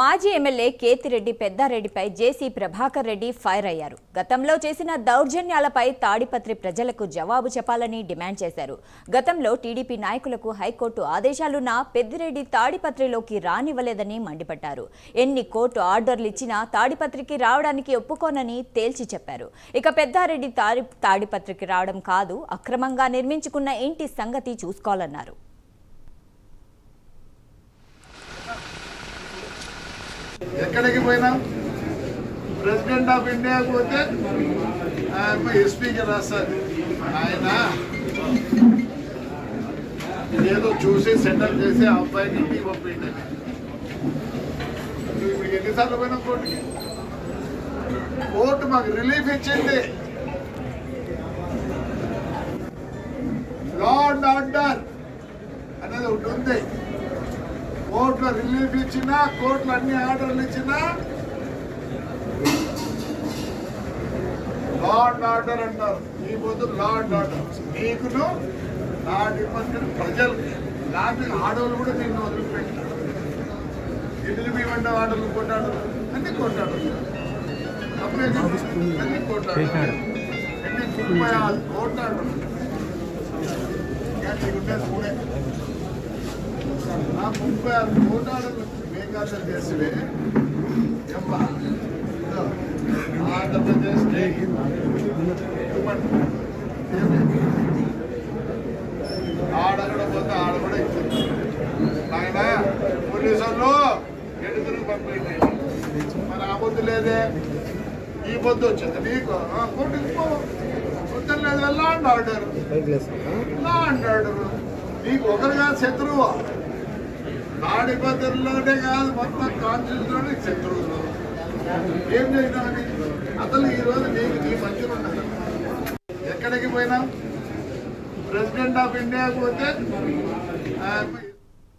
మాజీ ఎమ్మెల్యే కేతిరెడ్డి పెద్దారెడ్డిపై జేసీ ప్రభాకర్ రెడ్డి ఫైర్ అయ్యారు. గతంలో చేసిన దౌర్జన్యాలపై తాడిపత్రి ప్రజలకు జవాబు చెప్పాలని డిమాండ్ చేశారు. గతంలో టీడీపీ నాయకులకు హైకోర్టు ఆదేశాలున్నా పెద్దిరెడ్డి తాడిపత్రిలోకి రానివ్వలేదని మండిపడ్డారు. ఎన్ని కోర్టు ఆర్డర్లు ఇచ్చినా తాడిపత్రికి రావడానికి ఒప్పుకోనని తేల్చి చెప్పారు. ఇక పెద్దారెడ్డి తాడిపత్రికి రావడం కాదు, అక్రమంగా నిర్మించుకున్న ఇంటి సంగతి చూసుకోవాలన్నారు. ఎక్కడికి పోయినా ప్రెసిడెంట్ ఆఫ్ ఇండియా పోతే ఎస్పీకి రాస్తారు, ఆయన ఏదో చూసి సెటిల్ చేసి ఆ అబ్బాయిని ఇంటికి పంపించండి. ఇప్పుడు ఎన్నిసార్లు పోయినా కోర్టుకి, కోర్టు మాకు రిలీఫ్ ఇచ్చింది. లా అండ్ ఆర్డర్ అనేది ఒకటి ఉంది. కోర్టులో రిలీఫ్ ఇచ్చినా, కోర్టులో అన్ని ఆర్డర్లు ఇచ్చినా లా అండ్ ఆర్డర్ అంటారు. ఈ పొద్దు లా అండ్ ఆర్డర్ నీకును నా డిపార్ట్మెంట్ ప్రజలకి లాంటి ఆడవాళ్ళు కూడా నిన్ను వదిలిపెట్టారు. ఇల్లు మీ వంట ఆర్డర్లు కొట్టాడు, అన్ని కొట్టాడు, అన్ని కొట్టాడు, అన్ని 36 కొట్టాడు. కూడా ఆ 36 కోటాలను మేఘాచలు చేసివే ఆంధ్రప్రదేశ్ ఆడగడ పోతే ఆడ కూడా ఇచ్చింది. ఆయన పోలీసు వాళ్ళు ఎడుగురు పంపింది. మరి ఆ పొద్దు లేదే, ఈ పొద్దు వచ్చింది నీకు కోర్టుకు పొద్దున లేదు. Law and order, law and order నీకు ఒకరుగా శత్రువు. తాడిపత్రిలోనే కాదు, మొత్తం కాన్స్టిట్యూషన్లోనే శత్రువులు. ఏం చేసినామని అసలు ఈరోజు నీకు నీ మంచిగా ఉండదు. ఎక్కడికి పోయినా ప్రెసిడెంట్ ఆఫ్ ఇండియా పోతే